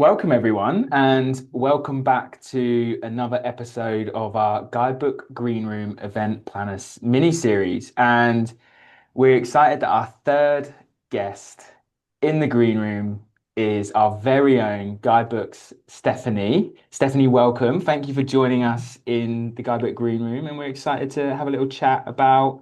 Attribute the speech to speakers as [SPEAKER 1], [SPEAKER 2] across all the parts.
[SPEAKER 1] Welcome everyone, and welcome back to another episode of our Guidebook Green Room Event Planner Miniseries. And we're excited that our third guest in the green room is our very own Guidebook's Stephanie. Stephanie, welcome. Thank you for joining us in the Guidebook Green Room, and we're excited to have a little chat about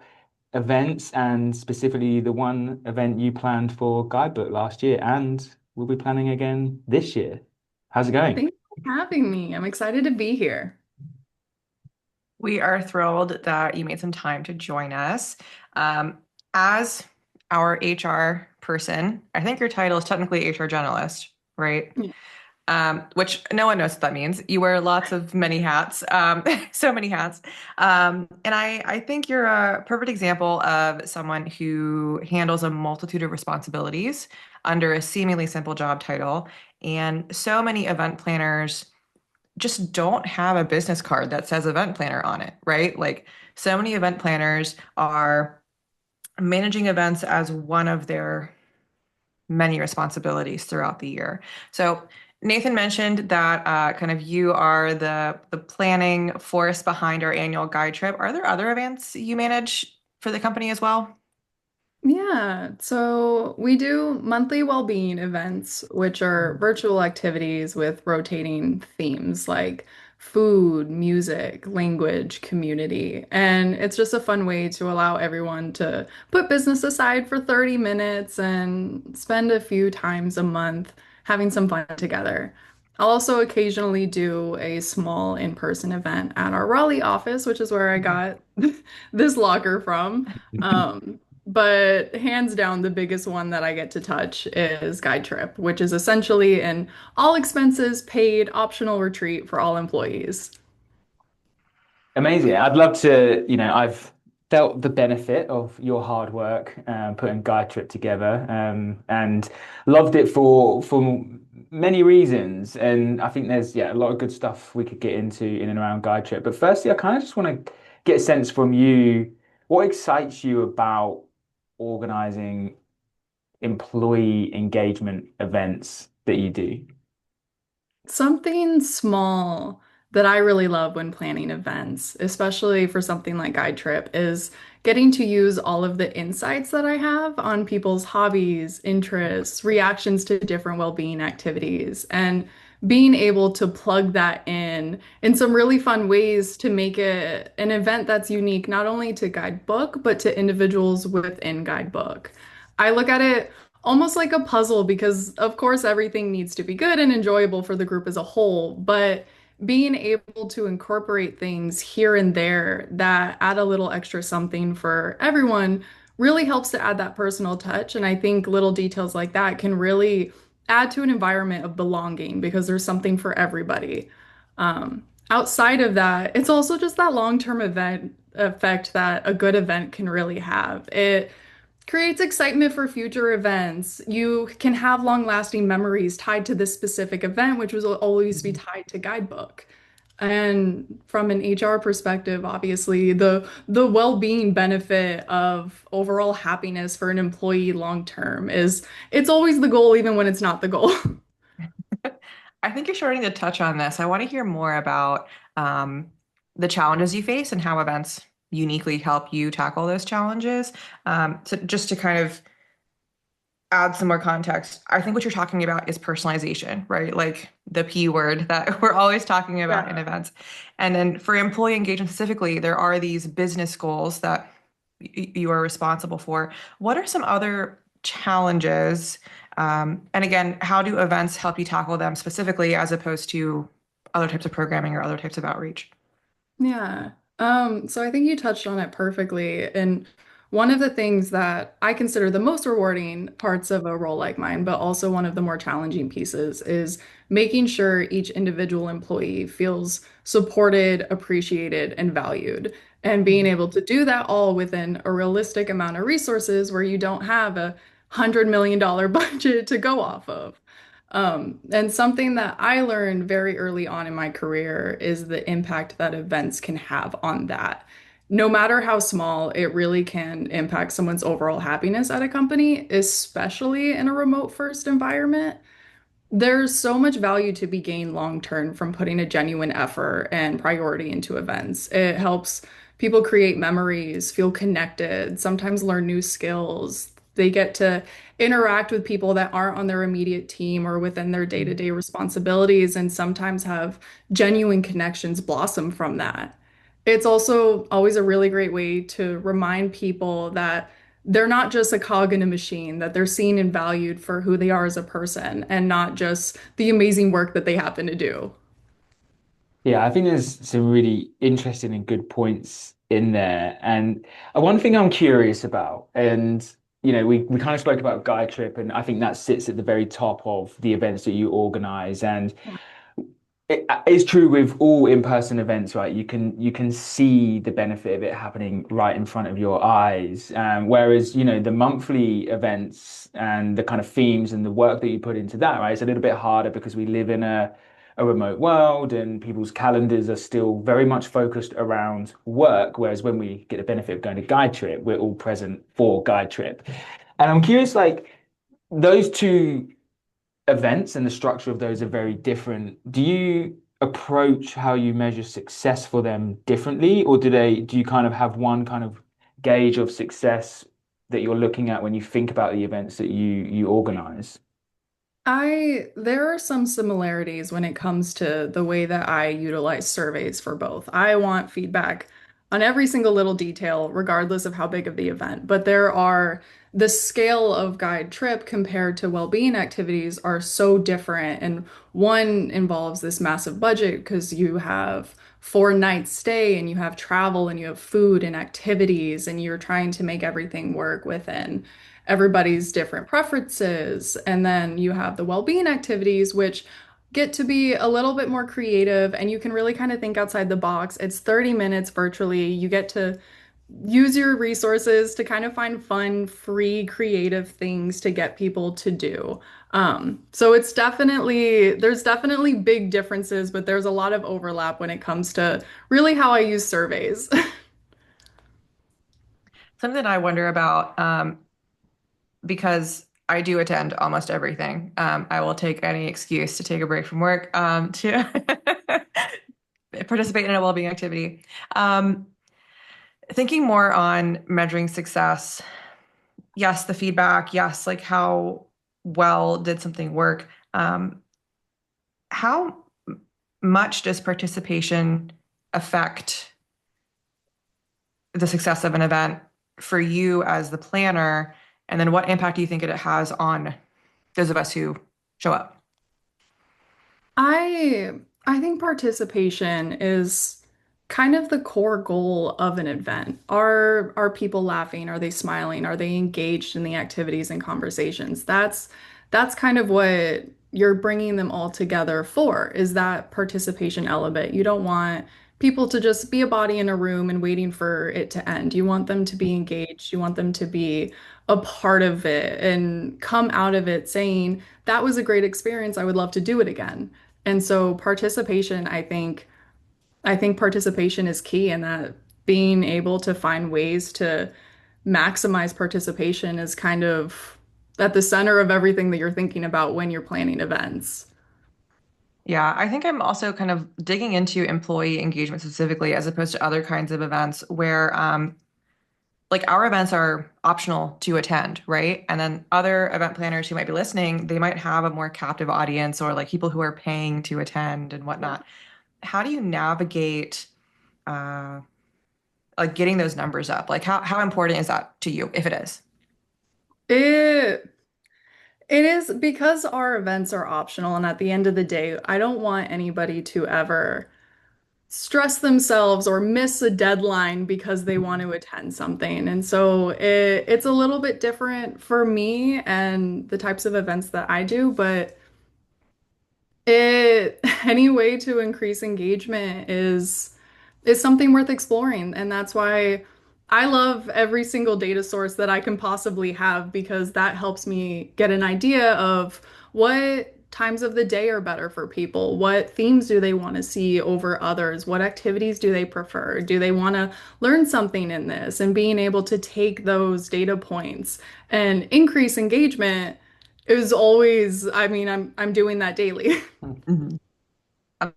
[SPEAKER 1] events and specifically the one event you planned for Guidebook last year and we'll be planning again this year. How's it going?
[SPEAKER 2] Thanks for having me. I'm excited to be here.
[SPEAKER 3] We are thrilled that you made some time to join us. Um, as our HR person, I think your title is technically HR Generalist, right?
[SPEAKER 2] Yeah.
[SPEAKER 3] Which no one knows what that means. You wear lots of many hats, so many hats. And I think you're a perfect example of someone who handles a multitude of responsibilities under a seemingly simple job title. And so many event planners just don't have a business card that says event planner on it, right? Like so many event planners are managing events as one of their many responsibilities throughout the year. So Nathan mentioned that kind of you are the planning force behind our annual guide trip. Are there other events you manage for the company as well?
[SPEAKER 2] Yeah, so we do monthly well-being events, which are virtual activities with rotating themes like food, music, language, community. And it's just a fun way to allow everyone to put business aside for 30 minutes and spend a few times a month having some fun together. I'll also occasionally do a small in-person event at our Raleigh office, which is where I got this locker from. But hands down, the biggest one that I get to touch is GuideTrip, which is essentially an all expenses paid optional retreat for all employees.
[SPEAKER 1] Amazing. I'd love to, I've felt the benefit of your hard work putting Guide Trip together and loved it for many reasons. And I think there's a lot of good stuff we could get into in and around Guide Trip. But firstly, I kind of just want to get a sense from you, what excites you about organizing employee engagement events that you do?
[SPEAKER 2] Something small that I really love when planning events, especially for something like Guide Trip, is getting to use all of the insights that I have on people's hobbies, interests, reactions to different well-being activities, and being able to plug that in some really fun ways to make it an event that's unique not only to Guidebook, but to individuals within Guidebook. I look at it almost like a puzzle because, of course, everything needs to be good and enjoyable for the group as a whole, but being able to incorporate things here and there that add a little extra something for everyone really helps to add that personal touch. And I think little details like that can really add to an environment of belonging because there's something for everybody. Outside of that, it's also just that long-term event effect that a good event can really have. It creates excitement for future events. You can have long-lasting memories tied to this specific event, which will always be tied to Guidebook. And from an HR perspective, obviously, the well-being benefit of overall happiness for an employee long term is it's always the goal, even when it's not the goal.
[SPEAKER 3] I think you're starting to touch on this. I want to hear more about the challenges you face and how events uniquely help you tackle those challenges. So just to kind of add some more context, I think what you're talking about is personalization, right? Like the P word that we're always talking about in
[SPEAKER 2] Yeah.
[SPEAKER 3] events. And then for employee engagement specifically, there are these business goals that you are responsible for. What are some other challenges? And again, how do events help you tackle them specifically as opposed to other types of programming or other types of outreach?
[SPEAKER 2] Yeah. So I think you touched on it perfectly. And one of the things that I consider the most rewarding parts of a role like mine, but also one of the more challenging pieces, is making sure each individual employee feels supported, appreciated, and valued. And being able to do that all within a realistic amount of resources where you don't have $100 million budget to go off of. And something that I learned very early on in my career is the impact that events can have on that. No matter how small, it really can impact someone's overall happiness at a company, especially in a remote first environment. There's so much value to be gained long term from putting a genuine effort and priority into events. It helps people create memories, feel connected, sometimes learn new skills. They get to interact with people that aren't on their immediate team or within their day-to-day responsibilities, and sometimes have genuine connections blossom from that. It's also always a really great way to remind people that they're not just a cog in a machine, that they're seen and valued for who they are as a person and not just the amazing work that they happen to do.
[SPEAKER 1] Yeah, I think there's some really interesting and good points in there. And one thing I'm curious about, and we kind of spoke about Guide Trip, and I think that sits at the very top of the events that you organize. And it's true with all in-person events, right? You can see the benefit of it happening right in front of your eyes. Whereas, the monthly events and the kind of themes and the work that you put into that, right, it's a little bit harder because we live in a remote world and people's calendars are still very much focused around work. Whereas when we get the benefit of going to Guide Trip, we're all present for Guide Trip. And I'm curious, like, those two events and the structure of those are very different. Do you approach how you measure success for them differently, or do you kind of have one kind of gauge of success that you're looking at when you think about the events that you organize?
[SPEAKER 2] There are some similarities when it comes to the way that I utilize surveys for both. I want feedback on every single little detail, regardless of how big of the event. But the scale of guide trip compared to well-being activities are so different. And one involves this massive budget because you have 4 nights stay and you have travel and you have food and activities and you're trying to make everything work within everybody's different preferences. And then you have the well-being activities, which get to be a little bit more creative and you can really kind of think outside the box. It's 30 minutes virtually. You get to use your resources to kind of find fun, free, creative things to get people to do. So there's definitely big differences, but there's a lot of overlap when it comes to really how I use surveys.
[SPEAKER 3] Something I wonder about, because I do attend almost everything. I will take any excuse to take a break from work, to participate in a well-being activity. Um, Thinking more on measuring success, yes, the feedback, yes, like how well did something work. How much does participation affect the success of an event for you as the planner? And then what impact do you think it has on those of us who show up?
[SPEAKER 2] I I think participation is kind of the core goal of an event. Are people laughing? Are they smiling? Are they engaged in the activities and conversations? That's kind of what you're bringing them all together for, is that participation element. You don't want people to just be a body in a room and waiting for it to end. You want them to be engaged. You want them to be a part of it and come out of it saying, that was a great experience. I would love to do it again. And so participation, I think participation is key, and that being able to find ways to maximize participation is kind of at the center of everything that you're thinking about when you're planning events.
[SPEAKER 3] Yeah, I think I'm also kind of digging into employee engagement specifically as opposed to other kinds of events where like our events are optional to attend, right? And then other event planners who might be listening, they might have a more captive audience or like people who are paying to attend and whatnot. How do you navigate uh, like getting those numbers up? Like how important is that to you, if it is?
[SPEAKER 2] It it is because our events are optional, and at the end of the day, I don't want anybody to ever stress themselves or miss a deadline because they want to attend something. And so it's a little bit different for me and the types of events that I do, but any way to increase engagement is something worth exploring. And that's why I love every single data source that I can possibly have, because that helps me get an idea of what times of the day are better for people. What themes do they want to see over others? What activities do they prefer? Do they want to learn something in this? And being able to take those data points and increase engagement It was always, I mean, I'm doing that daily.
[SPEAKER 3] Mhm. Okay.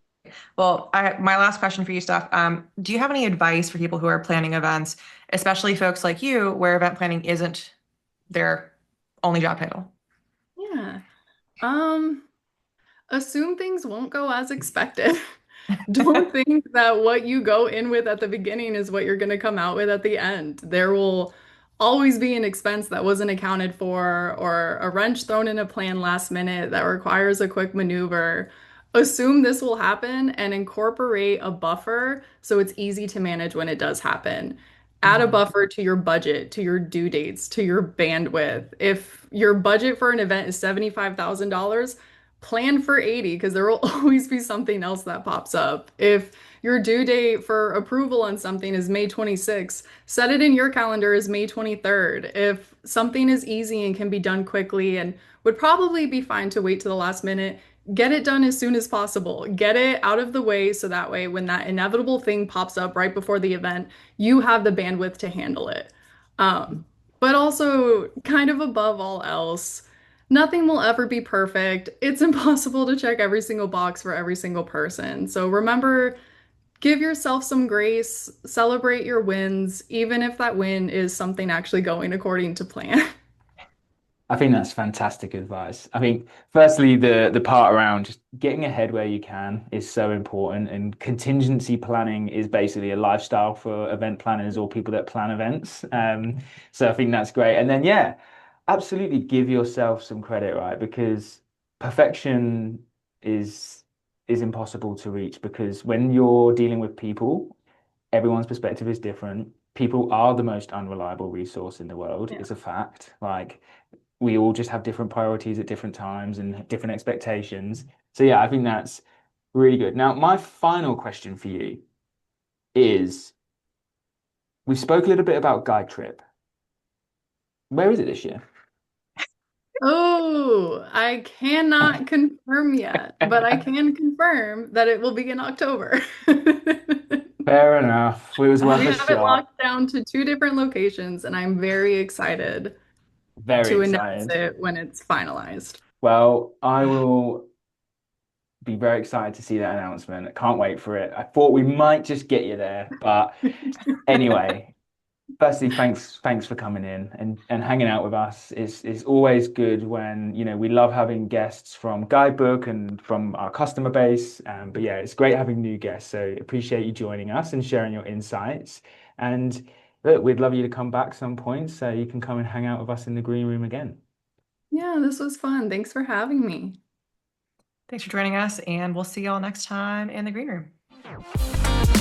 [SPEAKER 3] Well, my last question for you, Steph. Do you have any advice for people who are planning events, especially folks like you, where event planning isn't their only job title?
[SPEAKER 2] Yeah. Um, Assume things won't go as expected. Don't think that what you go in with at the beginning is what you're going to come out with at the end. There will always be an expense that wasn't accounted for, or a wrench thrown in a plan last minute that requires a quick maneuver. Assume this will happen and incorporate a buffer so it's easy to manage when it does happen. Add a
[SPEAKER 3] Mhm.
[SPEAKER 2] buffer to your budget, to your due dates, to your bandwidth. If your budget for an event is $75,000, plan for 80 because there will always be something else that pops up. If your due date for approval on something is May 26th, set it in your calendar as May 23rd. If something is easy and can be done quickly and would probably be fine to wait to the last minute, get it done as soon as possible. Get it out of the way so that way when that inevitable thing pops up right before the event, you have the bandwidth to handle it. Um, but also, kind of above all else, nothing will ever be perfect. It's impossible to check every single box for every single person. So remember, give yourself some grace, celebrate your wins, even if that win is something actually going according to plan.
[SPEAKER 1] I think that's fantastic advice. I think firstly the part around just getting ahead where you can is so important, and contingency planning is basically a lifestyle for event planners or people that plan events. So I think that's great. And then yeah, absolutely give yourself some credit, right? Because perfection is is impossible to reach because when you're dealing with people, everyone's perspective is different. People are the most unreliable resource in the world.
[SPEAKER 2] Yeah.
[SPEAKER 1] It's a fact. Like we all just have different priorities at different times and different expectations. So yeah, I think that's really good. Now, my final question for you is we spoke a little bit about GuideTrip. Where is it this year?
[SPEAKER 2] Oh, I cannot confirm yet, but I can confirm that it will be in October.
[SPEAKER 1] Fair enough. It was worth
[SPEAKER 2] We
[SPEAKER 1] a
[SPEAKER 2] have it
[SPEAKER 1] shot.
[SPEAKER 2] locked down to two different locations, and I'm very excited
[SPEAKER 1] Very
[SPEAKER 2] to announce
[SPEAKER 1] excited.
[SPEAKER 2] it when it's finalized.
[SPEAKER 1] Well, I will be very excited to see that announcement. I can't wait for it. I thought we might just get you there, but anyway, firstly, thanks for coming in and hanging out with us. It's always good when, we love having guests from Guidebook and from our customer base. But yeah, it's great having new guests. So appreciate you joining us and sharing your insights. And look, we'd love you to come back some point so you can come and hang out with us in the green room again.
[SPEAKER 2] Yeah, this was fun. Thanks for having me.
[SPEAKER 3] Thanks for joining us, and we'll see y'all next time in the green room.